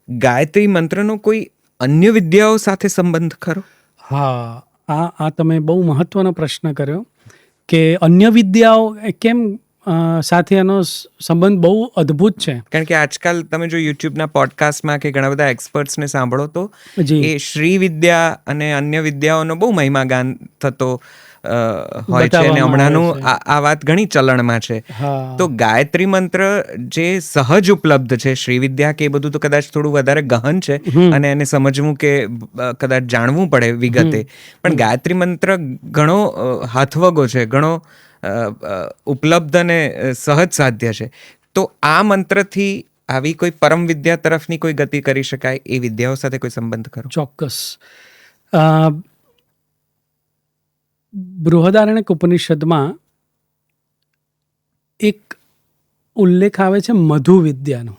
ગાયત્રી મંત્રનો કોઈ અન્ય વિદ્યાઓ સાથે સંબંધ ખરો? હા, આ તમે બહુ મહત્વનો પ્રશ્ન કર્યો કે અન્ય વિદ્યાઓ કેમ સાથે એનો સંબંધ બહુ અદ્ભુત છે. કારણ કે આજકાલ તમે જો યુટ્યુબના પોડકાસ્ટમાં કે ઘણા બધા એક્સપર્ટ્સને સાંભળો તો જી એ શ્રી વિદ્યા અને અન્ય વિદ્યાઓનો બહુ મહિમાગાન થતો હોય છે, અને બતાવવામાં આવે હમણાંનું છે. આ વાત ઘણી ચલણમાં છે. હા તો ગાયત્રી મંત્ર જે સહજ ઉપલબ્ધ છે, શ્રી વિદ્યા કે એ બધું તો કદાચ થોડું વધારે ગહન છે અને એને સમજવું કે કદાચ જાણવું પડે વિગતે, પણ ગાયત્રી મંત્ર ઘણો હાથવગો છે, ઘણો ઉપલબ્ધ અને સહજ સાધ્ય છે. તો આ મંત્રથી આવી કોઈ પરમ વિદ્યા તરફની કોઈ ગતિ કરી શકાય, એ વિદ્યાઓ સાથે કોઈ સંબંધ ખરો? ચોક્કસ. બૃહદારણ્યક ઉપનિષદમાં એક ઉલ્લેખ આવે છે મધુ વિદ્યાનો.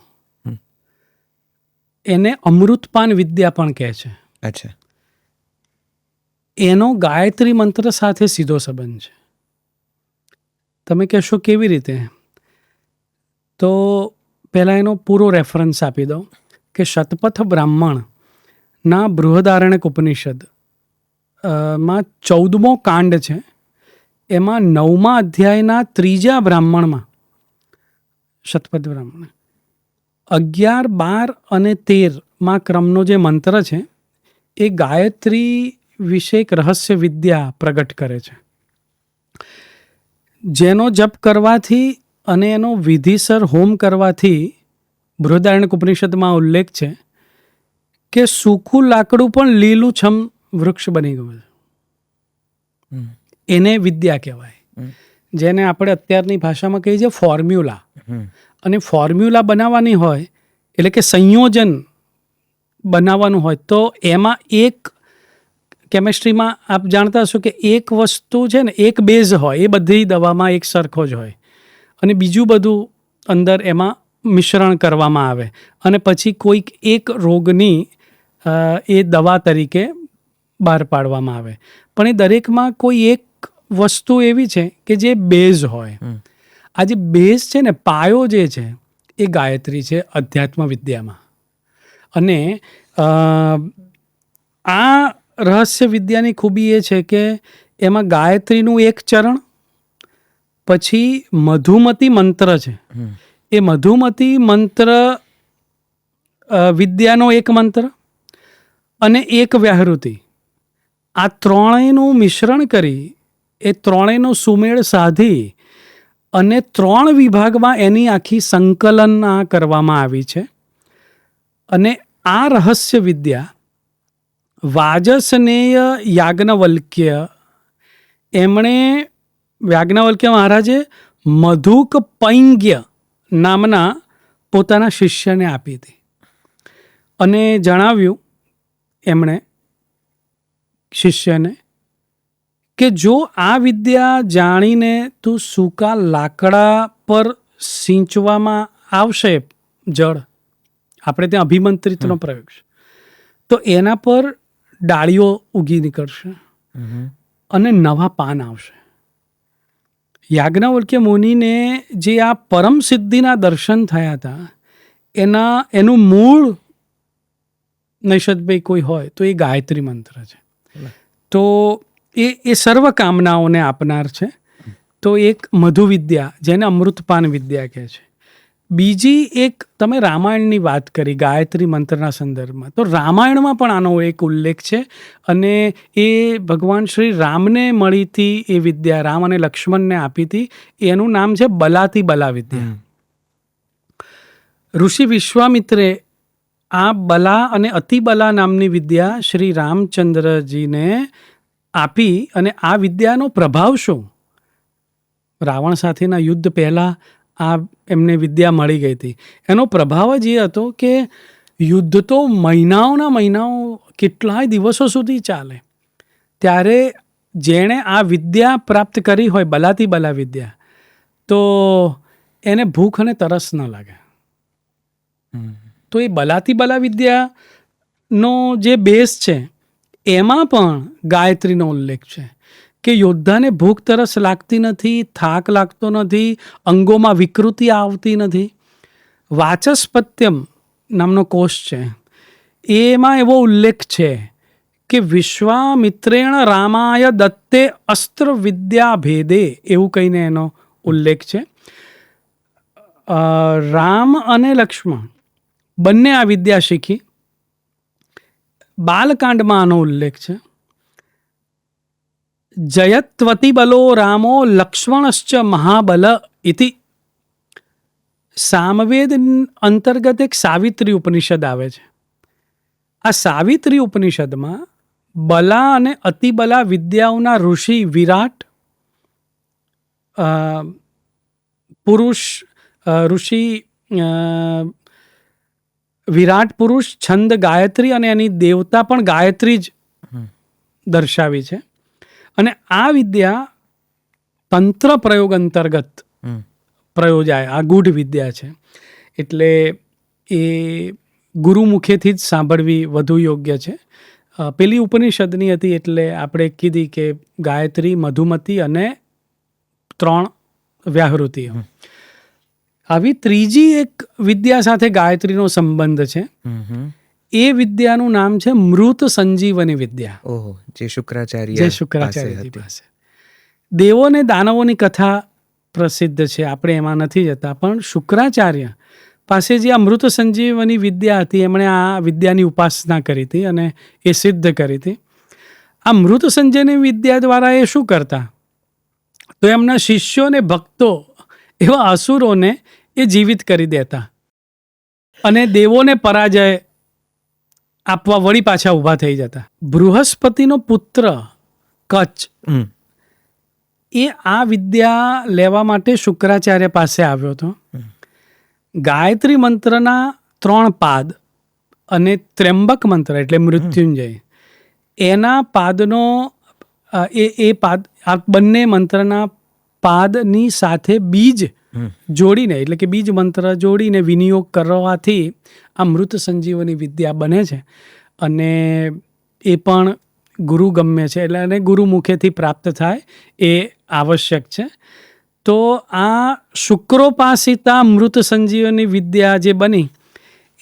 એને અમૃતપાન વિદ્યા પણ કહે છે. અચ્છા. એનો ગાયત્રી મંત્ર સાથે સીધો સંબંધ છે. તમે કહેશો કેવી રીતે? તો પહેલાં એનો પૂરો રેફરન્સ આપી દઉં કે શતપથ બ્રાહ્મણના બૃહદારણ્યક ઉપનિષદ માં 14મો કાંડ છે. એમાં 9મા અધ્યાયના 3જા બ્રાહ્મણમાં શતપથ બ્રાહ્મણ 11, 12 અને 13માં ક્રમનો જે મંત્ર છે એ ગાયત્રી વિશે એક રહસ્ય વિદ્યા પ્રગટ કરે છે, જેનો જપ કરવાથી અને એનો વિધિસર હોમ કરવાથી બૃહદારણ્યક ઉપનિષદમાં ઉલ્લેખ છે કે સૂકું લાકડું પણ લીલુંછમ વૃક્ષ બની ગયું છે. એને વિદ્યા કહેવાય, જેને આપણે અત્યારની ભાષામાં કહીએ છીએ ફોર્મ્યુલા. અને ફોર્મ્યુલા બનાવવાની હોય એટલે કે સંયોજન બનાવવાનું હોય તો એમાં એક કેમેસ્ટ્રીમાં આપ જાણતા હશો કે એક વસ્તુ છે ને, એક બેઝ હોય, એ બધી દવામાં એક સરખો જ હોય, અને બીજું બધું અંદર એમાં મિશ્રણ કરવામાં આવે અને પછી કોઈક એક રોગની એ દવા તરીકે બહાર પાડવામાં આવે. પણ એ દરેકમાં કોઈ એક વસ્તુ એવી છે કે જે બેઝ હોય. આ જે બેઝ છે ને, પાયો જે છે એ ગાયત્રી છે અધ્યાત્મ વિદ્યામાં. અને આ રહસ્ય વિદ્યાની ખૂબી એ છે કે એમાં ગાયત્રીનું એક ચરણ, પછી મધુમતી મંત્ર છે, એ મધુમતી મંત્ર વિદ્યાનો એક મંત્ર અને એક વ્યાહૃતિ, આ ત્રણેયનું મિશ્રણ કરી એ ત્રણેયનો સુમેળ સાધી અને 3 વિભાગમાં એની આખી સંકલન કરવામાં આવી છે. અને આ રહસ્ય વિદ્યા વાજસનેય યાજ્ઞવલ્ક્ય, એમણે યાજ્ઞવલ્ક્ય મહારાજે મધુક પૈંગ્ય નામના પોતાના શિષ્યને આપી હતી. અને જણાવ્યું એમણે શિષ્યને કે જો આ વિદ્યા જાણીને તું સૂકા લાકડા પર સિંચવામાં આવશે જળ, આપણે ત્યાં અભિમંત્રિતનો પ્રયોગ છે, તો એના પર ડાળીઓ ઉગી નીકળશે અને નવા પાન આવશે. યાજ્ઞવલ્ક્ય મુનિને જે આ પરમ સિદ્ધિના દર્શન થયા હતા, એનું મૂળ નૈષદભાઈ કોઈ હોય તો એ ગાયત્રી મંત્ર છે. તો એ સર્વ કામનાઓને આપનાર છે. તો એક મધુ વિદ્યા, જેને અમૃતપાન વિદ્યા કહે છે. બીજી એક, તમે રામાયણની વાત કરી ગાયત્રી મંત્રના સંદર્ભમાં, તો રામાયણમાં પણ આનો એક ઉલ્લેખ છે. અને એ ભગવાન શ્રી રામને મળી હતી એ વિદ્યા, રામ અને લક્ષ્મણને આપી હતી. એનું નામ છે બલાતી બલા વિદ્યા. ઋષિ વિશ્વામિત્રે આ બલા અને અતિબલા નામની વિદ્યા શ્રી રામચંદ્રજીને આપી. અને આ વિદ્યાનો પ્રભાવ શું? રાવણ સાથેના યુદ્ધ પહેલાં આ એમને વિદ્યા મળી ગઈ હતી. એનો પ્રભાવ જ એ હતો કે યુદ્ધ તો મહિનાઓના મહિનાઓ, કેટલાય દિવસો સુધી ચાલે. ત્યારે જેણે આ વિદ્યા પ્રાપ્ત કરી હોય, બલાતી બલા વિદ્યા, તો એને ભૂખ અને તરસ ન લાગે. તો એ બલાતી બલા વિદ્યાનો જે બેઝ છે એમાં પણ ગાયત્રીનો ઉલ્લેખ છે કે યોદ્ધાને ભૂખ તરસ લાગતી નથી, થાક લાગતો નથી, અંગોમાં વિકૃતિ આવતી નથી. વાચસ્પત્યમ નામનો કોષ છે, એમાં એવો ઉલ્લેખ છે કે વિશ્વામિત્રેણ રામાય દત્તે અસ્ત્ર વિદ્યા ભેદે, એવું કહીને એનો ઉલ્લેખ છે. રામ અને લક્ષ્મણ બંને આ વિદ્યા શીખી. બાલકાંડમાં આનો ઉલ્લેખ છે. જયત્વતી બલો રામો લક્ષ્મણશ્ચ મહાબલ ઇતિ. સામવેદ અંતર્ગત એક સાવિત્રી ઉપનિષદ આવે છે. આ સાવિત્રી ઉપનિષદમાં બલા અને અતિબલા વિદ્યાઓના ઋષિ વિરાટ વિરાટ પુરુષ, છંદ ગાયત્રી અને એની દેવતા પણ ગાયત્રી જ દર્શાવી છે. અને આ વિદ્યા તંત્ર પ્રયોગ અંતર્ગત પ્રયોજાય, આ ગૂઢ વિદ્યા છે. એટલે એ ગુરુ મુખેથી જ સાંભળવી વધુ યોગ્ય છે. પેલી ઉપનિષદની હતી એટલે આપણે કીધી કે ગાયત્રી, મધુમતી અને 3 વ્યાહૃતિઓ. આવી ત્રીજી એક વિદ્યા સાથે ગાયત્રીનો સંબંધ છે. એ વિદ્યાનું નામ છે મૃત સંજીવની વિદ્યા. ઓહો, જે શુક્રાચાર્ય પાસે. દેવો ને દાનવોની કથા પ્રસિદ્ધ છે, આપણે એમાં નથી જતા. પણ શુક્રાચાર્ય પાસે જે આ મૃત સંજીવની વિદ્યા હતી, એમણે આ વિદ્યાની ઉપાસના કરી હતી અને એ સિદ્ધ કરી હતી. આ મૃત સંજીવની વિદ્યા દ્વારા એ શું કરતા, તો એમના શિષ્યોને, ભક્તો, એવા અસુરોને એ જીવિત કરી દેતા અને દેવોને પરાજય આપવા વળી પાછા ઊભા થઈ જતા. બૃહસ્પતિનો પુત્ર કચ્છ એ આ વિદ્યા લેવા માટે શુક્રાચાર્ય પાસે આવ્યો હતો. ગાયત્રી મંત્રના 3 પાદ અને ત્ર્યંબક મંત્ર એટલે મૃત્યુંજય, એના પાદનો એ પાદ, આ બંને મંત્રના પાદની સાથે બીજ જોડીને, એટલે કે બીજ મંત્ર જોડીને વિનિયોગ કરવાથી આ મૃત સંજીવની વિદ્યા બને છે. અને એ પણ ગુરુ ગમ્ય છે, એટલે અને ગુરુ મુખેથી પ્રાપ્ત થાય એ આવશ્યક છે. તો આ શુક્રોપાસિતા મૃત સંજીવની વિદ્યા જે બની,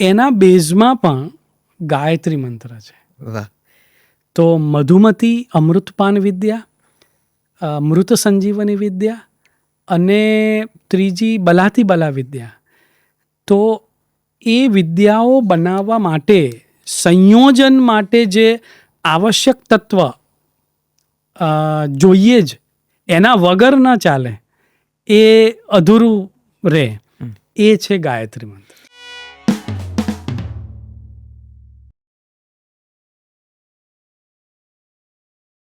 એના બેઝમાં પણ ગાયત્રી મંત્ર છે. વાહ. તો મધુમતી અમૃતપાન વિદ્યા, મૃત સંજીવની વિદ્યા અને ત્રીજી બલાતી બલા વિદ્યા. તો એ વિદ્યાઓ બનાવવા માટે, સંયોજન માટે જે આવશ્યક તત્વ જોઈએ જ, એના વગર ન ચાલે, એ અધૂરું રહે, એ છે ગાયત્રી મંત્ર.